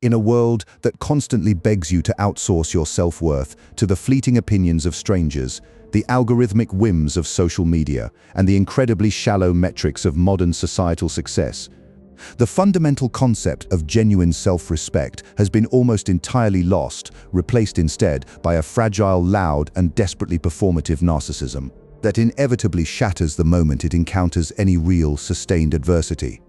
In a world that constantly begs you to outsource your self-worth to the fleeting opinions of strangers, the algorithmic whims of social media, and the incredibly shallow metrics of modern societal success, the fundamental concept of genuine self-respect has been almost entirely lost, replaced instead by a fragile, loud, and desperately performative narcissism that inevitably shatters the moment it encounters any real, sustained adversity.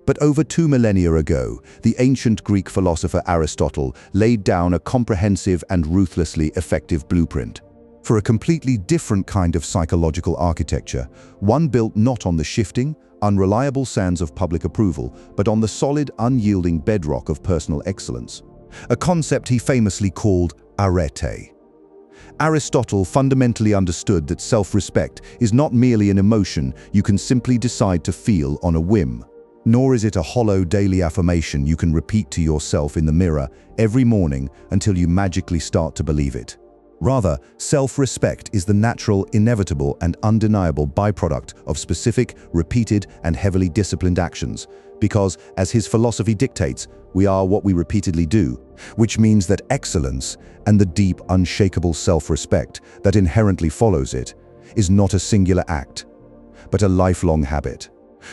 But over 2 millennia ago, the ancient Greek philosopher Aristotle laid down a comprehensive and ruthlessly effective blueprint for a completely different kind of psychological architecture, one built not on the shifting, unreliable sands of public approval, but on the solid, unyielding bedrock of personal excellence, a concept he famously called arete. Aristotle fundamentally understood that self-respect is not merely an emotion you can simply decide to feel on a whim, nor is it a hollow daily affirmation you can repeat to yourself in the mirror every morning until you magically start to believe it. Rather, self-respect is the natural, inevitable, and undeniable byproduct of specific, repeated, and heavily disciplined actions, because, as his philosophy dictates, we are what we repeatedly do, which means that excellence and the deep, unshakable self-respect that inherently follows it is not a singular act, but a lifelong habit.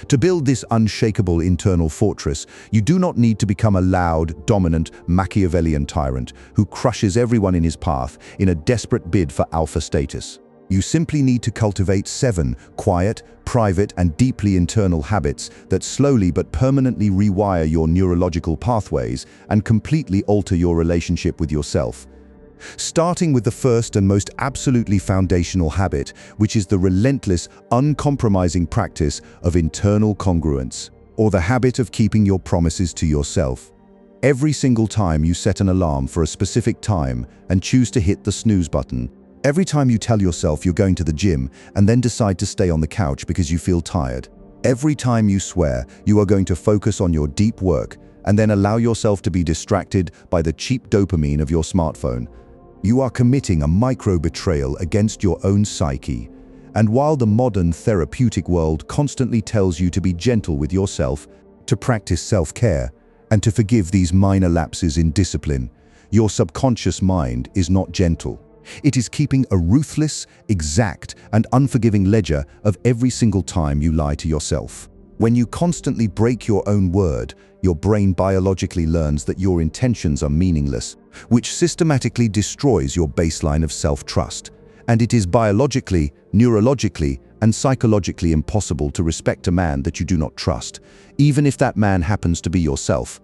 To build this unshakable internal fortress, you do not need to become a loud, dominant, Machiavellian tyrant who crushes everyone in his path in a desperate bid for alpha status. You simply need to cultivate 7 quiet, private, and deeply internal habits that slowly but permanently rewire your neurological pathways and completely alter your relationship with yourself. Starting with the first and most absolutely foundational habit, which is the relentless, uncompromising practice of internal congruence, or the habit of keeping your promises to yourself. Every single time you set an alarm for a specific time and choose to hit the snooze button, every time you tell yourself you're going to the gym and then decide to stay on the couch because you feel tired, every time you swear you are going to focus on your deep work and then allow yourself to be distracted by the cheap dopamine of your smartphone, you are committing a micro-betrayal against your own psyche. And while the modern therapeutic world constantly tells you to be gentle with yourself, to practice self-care, and to forgive these minor lapses in discipline, your subconscious mind is not gentle. It is keeping a ruthless, exact, and unforgiving ledger of every single time you lie to yourself. When you constantly break your own word, your brain biologically learns that your intentions are meaningless, which systematically destroys your baseline of self-trust. And it is biologically, neurologically, and psychologically impossible to respect a man that you do not trust, even if that man happens to be yourself,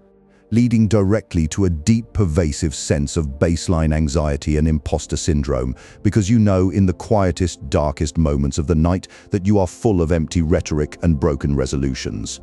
leading directly to a deep, pervasive sense of baseline anxiety and imposter syndrome, because you know in the quietest, darkest moments of the night that you are full of empty rhetoric and broken resolutions.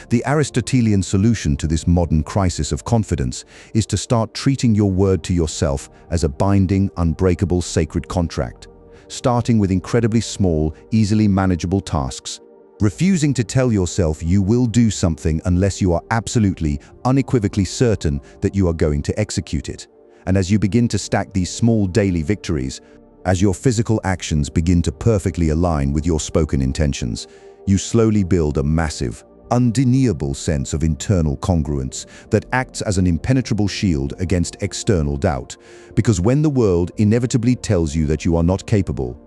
The Aristotelian solution to this modern crisis of confidence is to start treating your word to yourself as a binding, unbreakable, sacred contract, starting with incredibly small, easily manageable tasks, refusing to tell yourself you will do something unless you are absolutely, unequivocally certain that you are going to execute it. And as you begin to stack these small daily victories, as your physical actions begin to perfectly align with your spoken intentions, you slowly build a massive, undeniable sense of internal congruence that acts as an impenetrable shield against external doubt. Because when the world inevitably tells you that you are not capable,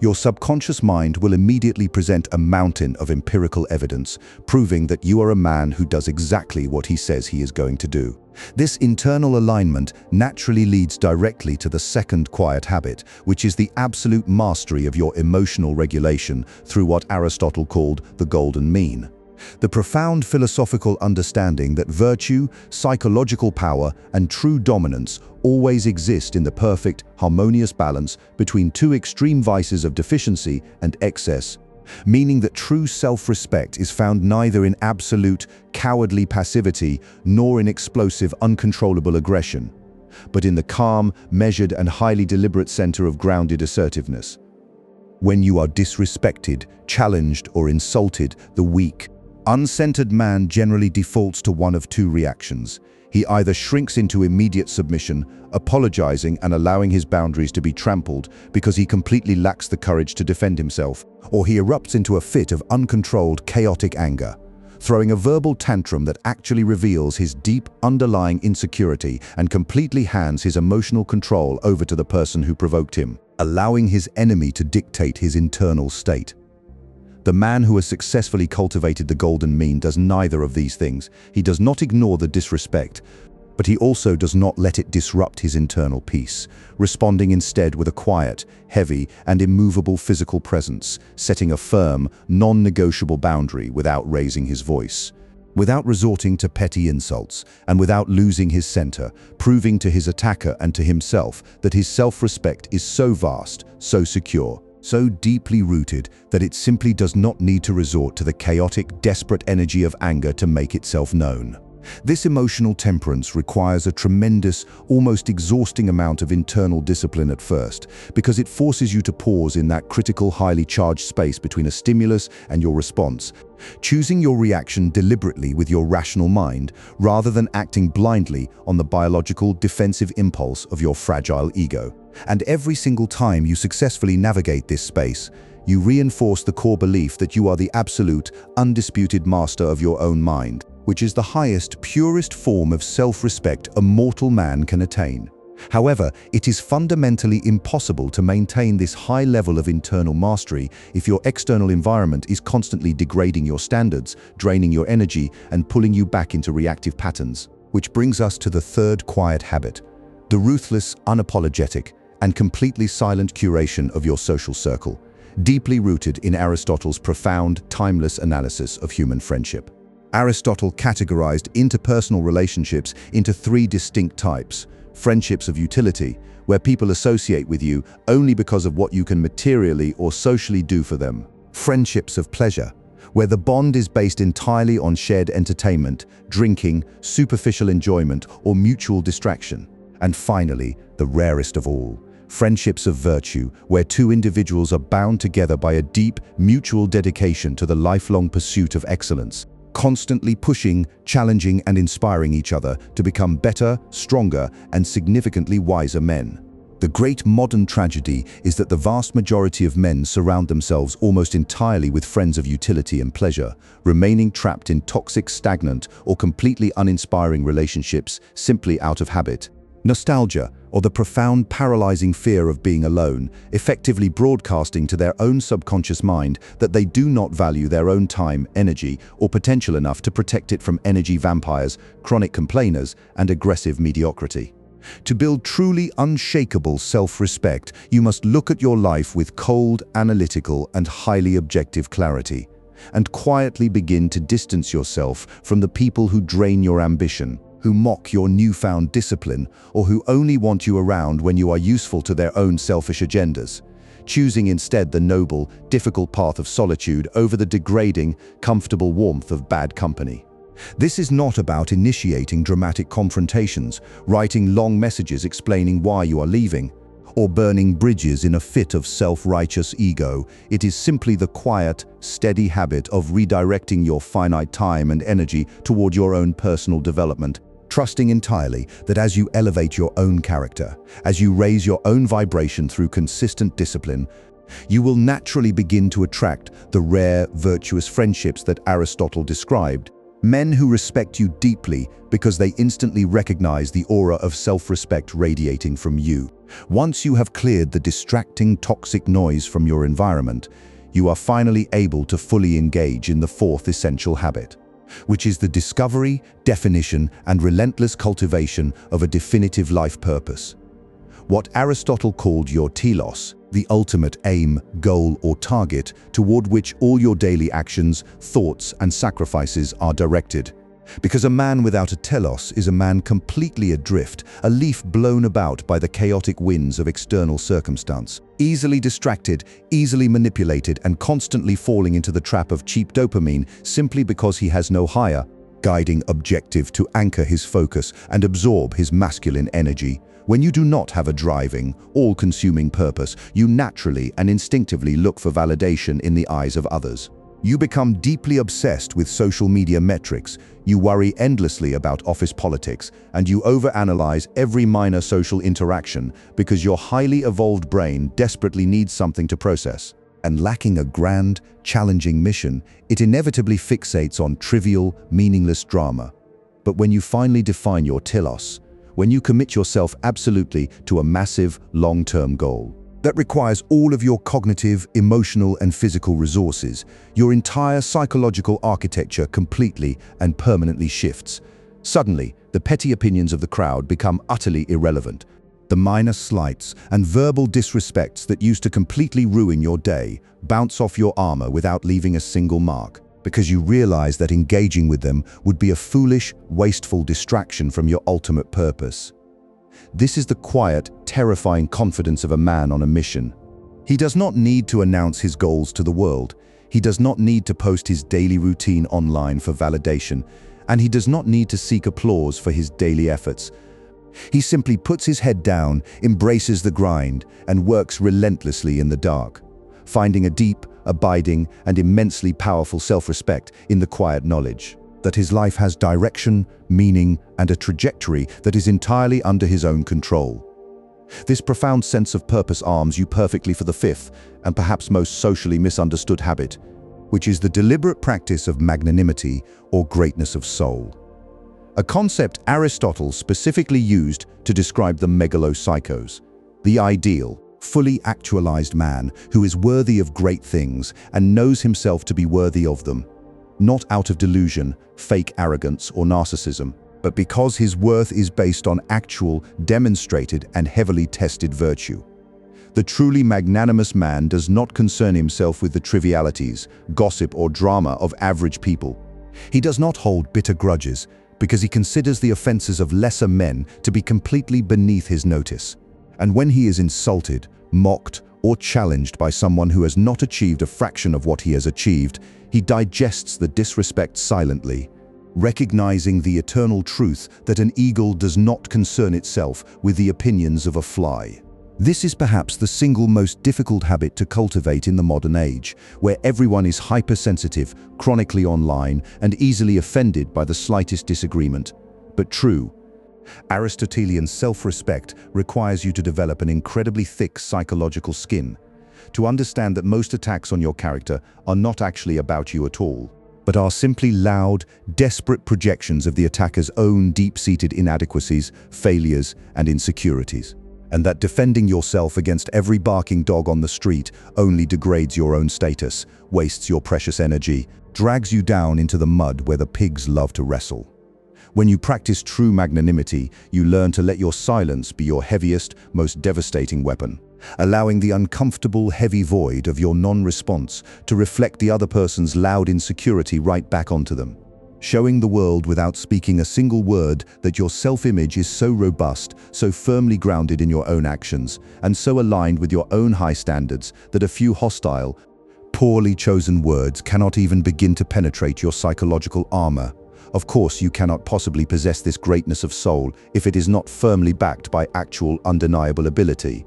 your subconscious mind will immediately present a mountain of empirical evidence, proving that you are a man who does exactly what he says he is going to do. This internal alignment naturally leads directly to the second quiet habit, which is the absolute mastery of your emotional regulation through what Aristotle called the golden mean. The profound philosophical understanding that virtue, psychological power, and true dominance always exist in the perfect, harmonious balance between 2 extreme vices of deficiency and excess, meaning that true self-respect is found neither in absolute, cowardly passivity nor in explosive, uncontrollable aggression, but in the calm, measured, and highly deliberate center of grounded assertiveness. When you are disrespected, challenged, or insulted, the weak, uncentered man generally defaults to one of 2 reactions. He either shrinks into immediate submission, apologizing and allowing his boundaries to be trampled because he completely lacks the courage to defend himself, or he erupts into a fit of uncontrolled, chaotic anger, throwing a verbal tantrum that actually reveals his deep underlying insecurity and completely hands his emotional control over to the person who provoked him, allowing his enemy to dictate his internal state. The man who has successfully cultivated the golden mean does neither of these things. He does not ignore the disrespect, but he also does not let it disrupt his internal peace, responding instead with a quiet, heavy, and immovable physical presence, setting a firm, non-negotiable boundary without raising his voice. Without resorting to petty insults, and without losing his center, proving to his attacker and to himself that his self-respect is so vast, so secure, so deeply rooted that it simply does not need to resort to the chaotic, desperate energy of anger to make itself known. This emotional temperance requires a tremendous, almost exhausting amount of internal discipline at first, because it forces you to pause in that critical, highly charged space between a stimulus and your response, choosing your reaction deliberately with your rational mind, rather than acting blindly on the biological, defensive impulse of your fragile ego. And every single time you successfully navigate this space, you reinforce the core belief that you are the absolute, undisputed master of your own mind, which is the highest, purest form of self-respect a mortal man can attain. However, it is fundamentally impossible to maintain this high level of internal mastery if your external environment is constantly degrading your standards, draining your energy, and pulling you back into reactive patterns. Which brings us to the third quiet habit, the ruthless, unapologetic, and completely silent curation of your social circle, deeply rooted in Aristotle's profound, timeless analysis of human friendship. Aristotle categorized interpersonal relationships into three distinct types: friendships of utility, where people associate with you only because of what you can materially or socially do for them; friendships of pleasure, where the bond is based entirely on shared entertainment, drinking, superficial enjoyment, or mutual distraction; and finally, the rarest of all, friendships of virtue, where two individuals are bound together by a deep, mutual dedication to the lifelong pursuit of excellence, constantly pushing, challenging, and inspiring each other to become better, stronger, and significantly wiser men. The great modern tragedy is that the vast majority of men surround themselves almost entirely with friends of utility and pleasure, remaining trapped in toxic, stagnant, or completely uninspiring relationships simply out of habit. Nostalgia, or the profound, paralyzing fear of being alone, effectively broadcasting to their own subconscious mind that they do not value their own time, energy, or potential enough to protect it from energy vampires, chronic complainers, and aggressive mediocrity. To build truly unshakable self-respect, you must look at your life with cold, analytical, and highly objective clarity, and quietly begin to distance yourself from the people who drain your ambition, who mock your newfound discipline, or who only want you around when you are useful to their own selfish agendas, choosing instead the noble, difficult path of solitude over the degrading, comfortable warmth of bad company. This is not about initiating dramatic confrontations, writing long messages explaining why you are leaving, or burning bridges in a fit of self-righteous ego. It is simply the quiet, steady habit of redirecting your finite time and energy toward your own personal development, trusting entirely that as you elevate your own character, as you raise your own vibration through consistent discipline, you will naturally begin to attract the rare, virtuous friendships that Aristotle described. Men who respect you deeply because they instantly recognize the aura of self-respect radiating from you. Once you have cleared the distracting, toxic noise from your environment, you are finally able to fully engage in the fourth essential habit, which is the discovery, definition, and relentless cultivation of a definitive life purpose. What Aristotle called your telos, the ultimate aim, goal, or target toward which all your daily actions, thoughts, and sacrifices are directed. Because a man without a telos is a man completely adrift, a leaf blown about by the chaotic winds of external circumstance, easily distracted, easily manipulated, and constantly falling into the trap of cheap dopamine simply because he has no higher, guiding objective to anchor his focus and absorb his masculine energy. When you do not have a driving, all-consuming purpose, you naturally and instinctively look for validation in the eyes of others. You become deeply obsessed with social media metrics, you worry endlessly about office politics, and you overanalyze every minor social interaction because your highly evolved brain desperately needs something to process. and lacking a grand, challenging mission, it inevitably fixates on trivial, meaningless drama. But when you finally define your telos, when you commit yourself absolutely to a massive, long-term goal that requires all of your cognitive, emotional, and physical resources, your entire psychological architecture completely and permanently shifts. Suddenly, the petty opinions of the crowd become utterly irrelevant. The minor slights and verbal disrespects that used to completely ruin your day bounce off your armor without leaving a single mark, because you realize that engaging with them would be a foolish, wasteful distraction from your ultimate purpose. This is the quiet, terrifying confidence of a man on a mission. He does not need to announce his goals to the world. He does not need to post his daily routine online for validation, and he does not need to seek applause for his daily efforts. He simply puts his head down, embraces the grind, and works relentlessly in the dark, finding a deep, abiding, and immensely powerful self-respect in the quiet knowledge that his life has direction, meaning, and a trajectory that is entirely under his own control. This profound sense of purpose arms you perfectly for the fifth, and perhaps most socially misunderstood habit, which is the deliberate practice of magnanimity or greatness of soul. A concept Aristotle specifically used to describe the megalopsychos, the ideal, fully actualized man who is worthy of great things and knows himself to be worthy of them, not out of delusion, fake arrogance, or narcissism, but because his worth is based on actual, demonstrated, and heavily tested virtue. The truly magnanimous man does not concern himself with the trivialities, gossip, or drama of average people. He does not hold bitter grudges because he considers the offenses of lesser men to be completely beneath his notice. And when he is insulted, mocked, or challenged by someone who has not achieved a fraction of what he has achieved, he digests the disrespect silently, recognizing the eternal truth that an eagle does not concern itself with the opinions of a fly. This is perhaps the single most difficult habit to cultivate in the modern age, where everyone is hypersensitive, chronically online, and easily offended by the slightest disagreement. But true, Aristotelian self-respect requires you to develop an incredibly thick psychological skin, to understand that most attacks on your character are not actually about you at all, but are simply loud, desperate projections of the attacker's own deep-seated inadequacies, failures, and insecurities. And that defending yourself against every barking dog on the street only degrades your own status, wastes your precious energy, drags you down into the mud where the pigs love to wrestle. When you practice true magnanimity, you learn to let your silence be your heaviest, most devastating weapon, allowing the uncomfortable, heavy void of your non-response to reflect the other person's loud insecurity right back onto them, showing the world without speaking a single word that your self-image is so robust, so firmly grounded in your own actions, and so aligned with your own high standards that a few hostile, poorly chosen words cannot even begin to penetrate your psychological armor. Of course, you cannot possibly possess this greatness of soul if it is not firmly backed by actual, undeniable ability.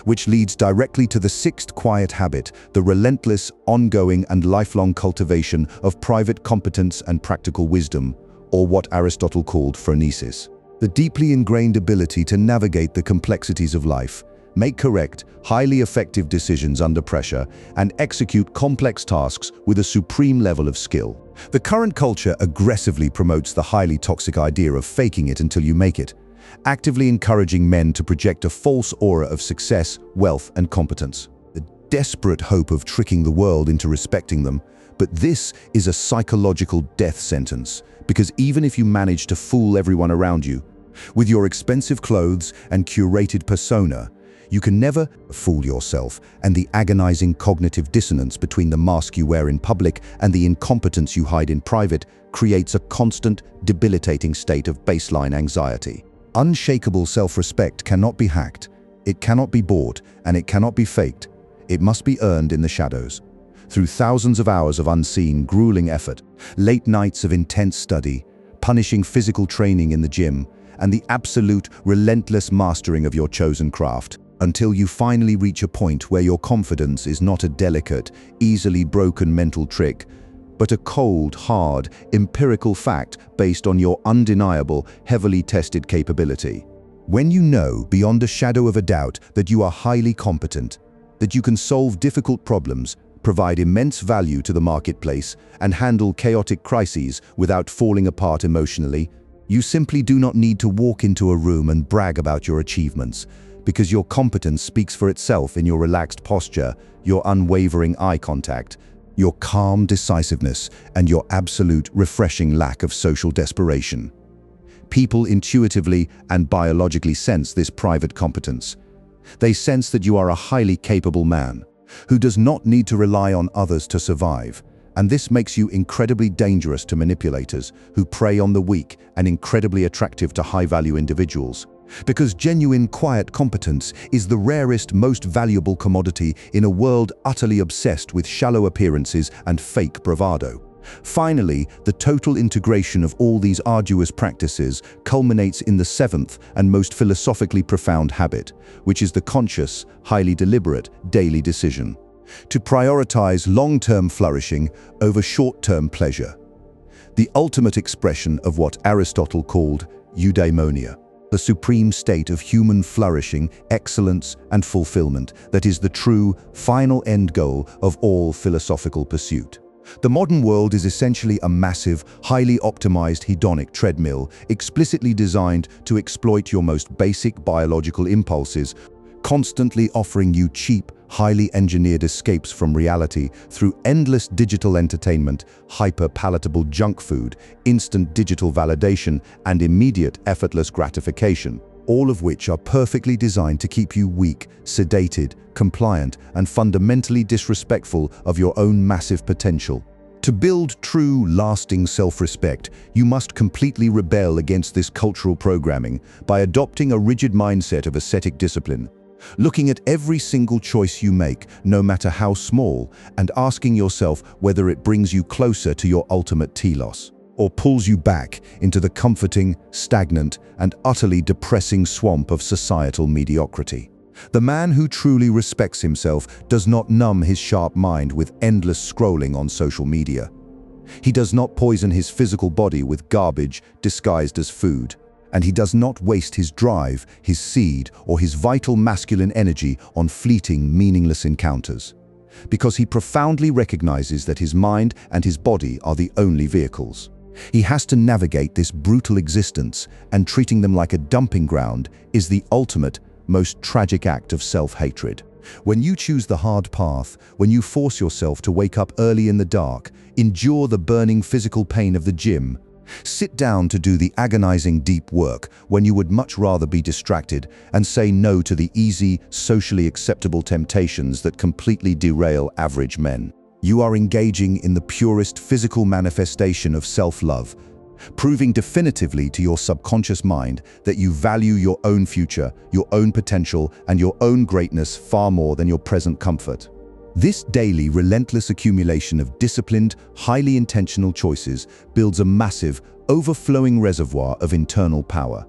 Which leads directly to the sixth quiet habit, the relentless, ongoing, and lifelong cultivation of private competence and practical wisdom, or what Aristotle called phronesis. The deeply ingrained ability to navigate the complexities of life, make correct, highly effective decisions under pressure, and execute complex tasks with a supreme level of skill. The current culture aggressively promotes the highly toxic idea of faking it until you make it, actively encouraging men to project a false aura of success, wealth, and competence. The desperate hope of tricking the world into respecting them. But this is a psychological death sentence, because even if you manage to fool everyone around you, with your expensive clothes and curated persona, you can never fool yourself, and the agonizing cognitive dissonance between the mask you wear in public and the incompetence you hide in private creates a constant, debilitating state of baseline anxiety. Unshakable self-respect cannot be hacked, it cannot be bought, and it cannot be faked. It must be earned in the shadows, through thousands of hours of unseen, grueling effort, late nights of intense study, punishing physical training in the gym, and the absolute, relentless mastering of your chosen craft, until you finally reach a point where your confidence is not a delicate, easily broken mental trick, but a cold, hard, empirical fact based on your undeniable, heavily tested capability. When you know, beyond a shadow of a doubt, that you are highly competent, that you can solve difficult problems, provide immense value to the marketplace, and handle chaotic crises without falling apart emotionally, you simply do not need to walk into a room and brag about your achievements, because your competence speaks for itself in your relaxed posture, your unwavering eye contact, your calm decisiveness, and your absolute refreshing lack of social desperation. People intuitively and biologically sense this private competence. They sense that you are a highly capable man, who does not need to rely on others to survive, and this makes you incredibly dangerous to manipulators who prey on the weak and incredibly attractive to high-value individuals. Because genuine, quiet competence is the rarest, most valuable commodity in a world utterly obsessed with shallow appearances and fake bravado. Finally, the total integration of all these arduous practices culminates in the seventh and most philosophically profound habit, which is the conscious, highly deliberate, daily decision to prioritize long-term flourishing over short-term pleasure. The ultimate expression of what Aristotle called Eudaimonia, the supreme state of human flourishing, excellence, and fulfillment that is the true, final end goal of all philosophical pursuit. The modern world is essentially a massive, highly optimized hedonic treadmill, explicitly designed to exploit your most basic biological impulses, constantly offering you cheap, highly engineered escapes from reality through endless digital entertainment, hyper-palatable junk food, instant digital validation, and immediate, effortless gratification, all of which are perfectly designed to keep you weak, sedated, compliant, and fundamentally disrespectful of your own massive potential. To build true, lasting self-respect, you must completely rebel against this cultural programming by adopting a rigid mindset of ascetic discipline, looking at every single choice you make, no matter how small, and asking yourself whether it brings you closer to your ultimate telos, or pulls you back into the comforting, stagnant, and utterly depressing swamp of societal mediocrity. The man who truly respects himself does not numb his sharp mind with endless scrolling on social media. He does not poison his physical body with garbage disguised as food. And he does not waste his drive, his seed, or his vital masculine energy on fleeting, meaningless encounters. Because he profoundly recognizes that his mind and his body are the only vehicles. He has to navigate this brutal existence, and treating them like a dumping ground is the ultimate, most tragic act of self-hatred. When you choose the hard path, when you force yourself to wake up early in the dark, endure the burning physical pain of the gym, sit down to do the agonizing deep work when you would much rather be distracted, and say no to the easy, socially acceptable temptations that completely derail average men, you are engaging in the purest physical manifestation of self-love, proving definitively to your subconscious mind that you value your own future, your own potential, and your own greatness far more than your present comfort. This daily, relentless accumulation of disciplined, highly intentional choices builds a massive, overflowing reservoir of internal power,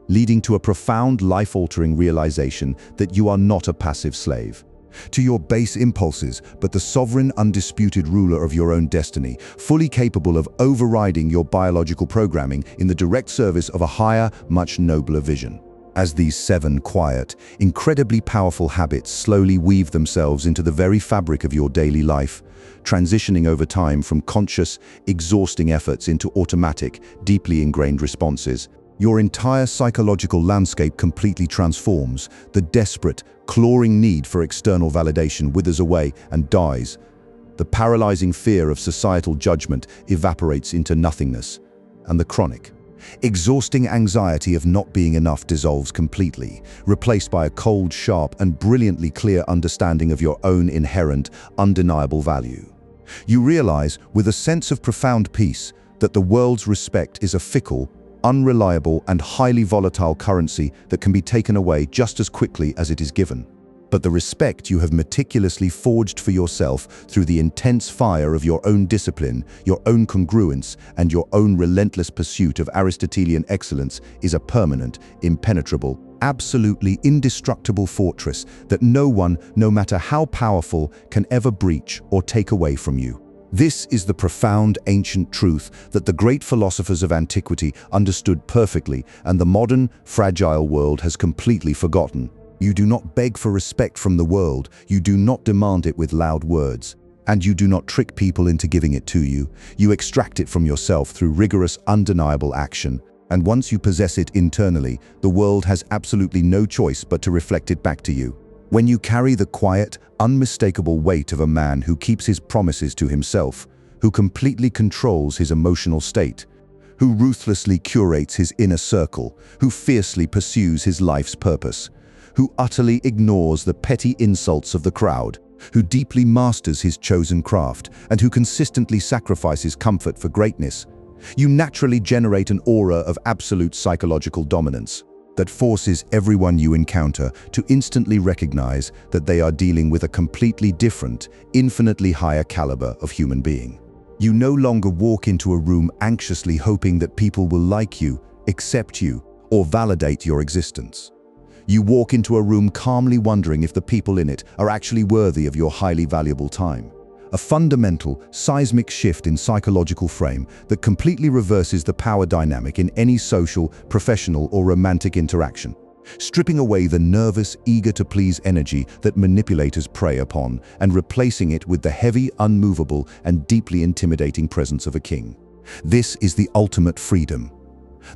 leading to a profound, life-altering realization that you are not a passive slave to your base impulses, but the sovereign, undisputed ruler of your own destiny, fully capable of overriding your biological programming in the direct service of a higher, much nobler vision. As these 7 quiet, incredibly powerful habits slowly weave themselves into the very fabric of your daily life, transitioning over time from conscious, exhausting efforts into automatic, deeply ingrained responses, your entire psychological landscape completely transforms. The desperate, clawing need for external validation withers away and dies. The paralyzing fear of societal judgment evaporates into nothingness, and the chronic, exhausting anxiety of not being enough dissolves completely, replaced by a cold, sharp, and brilliantly clear understanding of your own inherent, undeniable value. You realize, with a sense of profound peace, that the world's respect is a fickle, unreliable, and highly volatile currency that can be taken away just as quickly as it is given. But the respect you have meticulously forged for yourself through the intense fire of your own discipline, your own congruence, and your own relentless pursuit of Aristotelian excellence is a permanent, impenetrable, absolutely indestructible fortress that no one, no matter how powerful, can ever breach or take away from you. This is the profound ancient truth that the great philosophers of antiquity understood perfectly and the modern, fragile world has completely forgotten. You do not beg for respect from the world, you do not demand it with loud words, and you do not trick people into giving it to you. You extract it from yourself through rigorous, undeniable action, and once you possess it internally, the world has absolutely no choice but to reflect it back to you. When you carry the quiet, unmistakable weight of a man who keeps his promises to himself, who completely controls his emotional state, who ruthlessly curates his inner circle, who fiercely pursues his life's purpose, who utterly ignores the petty insults of the crowd, who deeply masters his chosen craft, and who consistently sacrifices comfort for greatness, you naturally generate an aura of absolute psychological dominance that forces everyone you encounter to instantly recognize that they are dealing with a completely different, infinitely higher caliber of human being. You no longer walk into a room anxiously hoping that people will like you, accept you, or validate your existence. You walk into a room calmly wondering if the people in it are actually worthy of your highly valuable time. A fundamental, seismic shift in psychological frame that completely reverses the power dynamic in any social, professional, or romantic interaction, stripping away the nervous, eager-to-please energy that manipulators prey upon and replacing it with the heavy, unmovable, and deeply intimidating presence of a king. This is the ultimate freedom.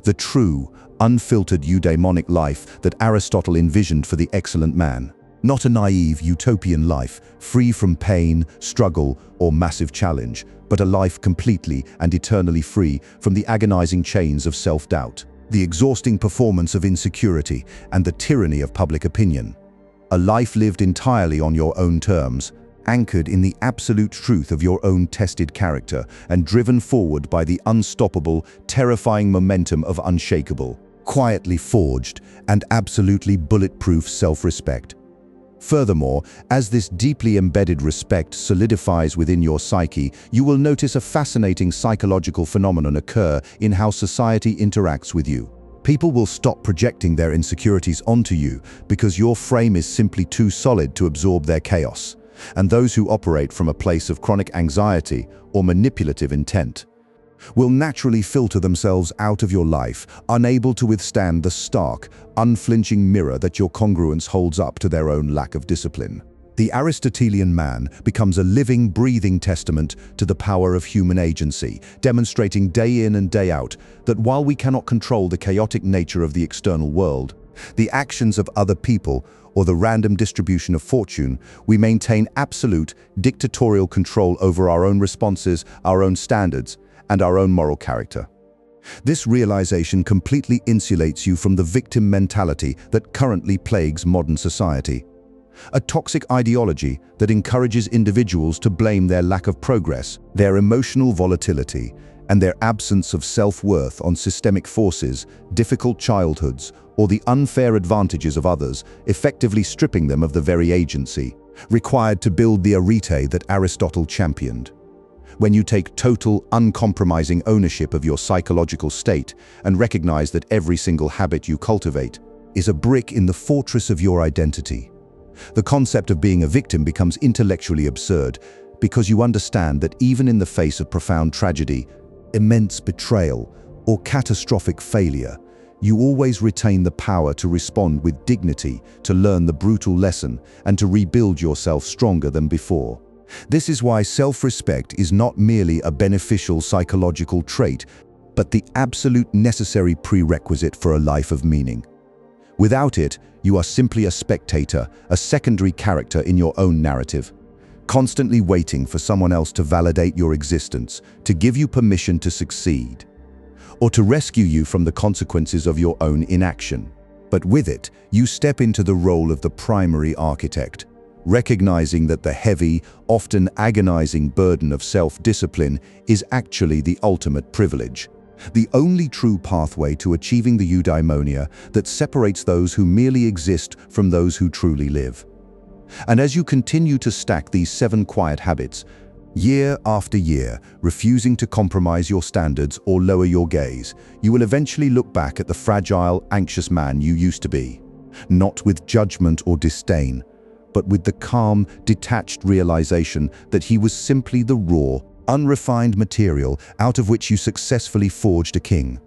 The true, unfiltered eudaimonic life that Aristotle envisioned for the excellent man. Not a naive, utopian life, free from pain, struggle, or massive challenge, but a life completely and eternally free from the agonizing chains of self-doubt, the exhausting performance of insecurity, and the tyranny of public opinion. A life lived entirely on your own terms, anchored in the absolute truth of your own tested character, and driven forward by the unstoppable, terrifying momentum of Unshakable, quietly forged, and absolutely bulletproof self-respect. Furthermore, as this deeply embedded respect solidifies within your psyche, you will notice a fascinating psychological phenomenon occur in how society interacts with you. People will stop projecting their insecurities onto you because your frame is simply too solid to absorb their chaos. And those who operate from a place of chronic anxiety or manipulative intent will naturally filter themselves out of your life, unable to withstand the stark, unflinching mirror that your congruence holds up to their own lack of discipline. The Aristotelian man becomes a living, breathing testament to the power of human agency, demonstrating day in and day out that while we cannot control the chaotic nature of the external world, the actions of other people, or the random distribution of fortune, we maintain absolute, dictatorial control over our own responses, our own standards, and our own moral character. This realization completely insulates you from the victim mentality that currently plagues modern society. A toxic ideology that encourages individuals to blame their lack of progress, their emotional volatility, and their absence of self-worth on systemic forces, difficult childhoods, or the unfair advantages of others, effectively stripping them of the very agency required to build the arete that Aristotle championed. When you take total, uncompromising ownership of your psychological state and recognize that every single habit you cultivate is a brick in the fortress of your identity, the concept of being a victim becomes intellectually absurd because you understand that even in the face of profound tragedy, immense betrayal, or catastrophic failure, you always retain the power to respond with dignity, to learn the brutal lesson, and to rebuild yourself stronger than before. This is why self-respect is not merely a beneficial psychological trait, but the absolute necessary prerequisite for a life of meaning. Without it, you are simply a spectator, a secondary character in your own narrative, constantly waiting for someone else to validate your existence, to give you permission to succeed, or to rescue you from the consequences of your own inaction. But with it, you step into the role of the primary architect, recognizing that the heavy, often agonizing burden of self-discipline is actually the ultimate privilege, the only true pathway to achieving the eudaimonia that separates those who merely exist from those who truly live. And as you continue to stack these 7 quiet habits, year after year, refusing to compromise your standards or lower your gaze, you will eventually look back at the fragile, anxious man you used to be, not with judgment or disdain, but with the calm, detached realization that he was simply the raw, unrefined material out of which you successfully forged a king.